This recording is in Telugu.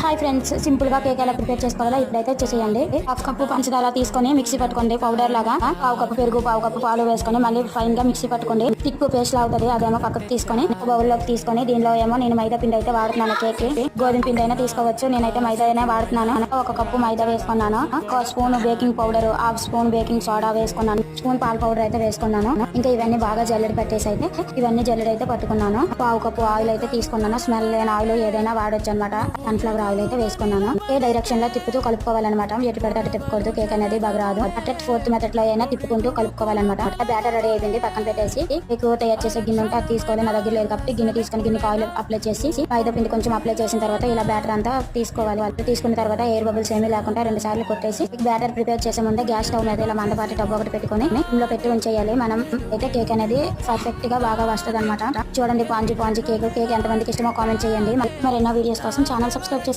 హాయ్ ఫ్రెండ్స్, సింపుల్ గా కేక్ ఎలా ప్రిపేర్ చేసుకోవాలో ఇప్పుడైతే చేసేయండి. హాఫ్ కప్పు పంచదార తీసుకొని మిక్సీ పట్టుకోండి పౌడర్ లాగా. పావు కప్పు పెరుగు, పావు కప్పు పాలు వేసుకొని మళ్ళీ ఫైన్ గా మిక్సీ పట్టుకోండి. థిక్ పేస్ట్ అవుతుంది, అదేమో పక్కకు తీసుకొని బౌల్ లోకి తీసుకొని దీనిలో ఏమో నేను మైదా పిండి అయితే వాడుతున్నాను. కేక్ గోధుమ పిండి అయినా తీసుకోవచ్చు, నేనైతే మైదా అయినా వాడుతున్నాను. ఒక కప్పు మైదా వేసుకున్నాను, ఒక spoon baking powder, half spoon baking soda వేసుకున్నాను, స్పూన్ పాల పౌడర్ అయితే వేసుకున్నాను. ఇంకా ఇవన్నీ బాగా జల్లెడ పెట్టేసి అయితే ఇవన్నీ జల్లెడ అయితే పట్టుకున్నాను. పావు కప్పు ఆయిల్ అయితే తీసుకున్నాను, స్మెల్ లేని ఆయిల్ ఏదైనా వాడొచ్చు అనమాట. సన్ఫ్లవర్ ఆయిల్ అయితే వేసుకున్నాను. ఏ డైరెక్షన్ లో తిప్పుతూ కలుపుకోవాలన్నమాట. ఎటు పెడితే అటు తిప్పకూడదు, కేక్ అనేది బాగా రాదు. అట్లా ఫోర్త్ మెథడ్ లో అయినా తిప్పుకుంటూ కలుపుకోవాలన్నమాట. బ్యాటర్ రెడీ అయిపోయింది, పక్కన పెట్టేసి ఎక్కువ తయారు చేసే గిన్నె ఉంటే అది తీసుకోవాలి. నా దగ్గర లేదు కాబట్టి గిన్నె తీసుకొని గిన్నెకి ఆయిల్ అప్లై చేసి మైదా పిండి కొంచెం అప్లై చేసిన తర్వాత ఇలా బ్యాటర్ అంతా తీసుకోవాలి. వాళ్ళు తీసుకున్న తర్వాత ఎయిర్ బబుల్స్ ఏమీ లేకుండా 2 సార్లు కొట్టేసి బ్యాటర్ ప్రిపేర్ చేసే ముందే గ్యాస్ స్టవ్ మీద ఇలా మందపాటి టబ్ ఒకటి పెట్టుకొని ఇందులో పెట్టి ఉంచేయాలి. మనం అయితే కేక్ అనేది పర్ఫెక్ట్ గా బాగా వస్తుంది అనమాట. చూడండి, పాంజీ కేక్ ఎంతమందికి ఇష్టమో కామెంట్ చేయండి. మరెన్నో వీడియోస్ కోసం ఛానల్ సబ్స్క్రైబ్ చేసి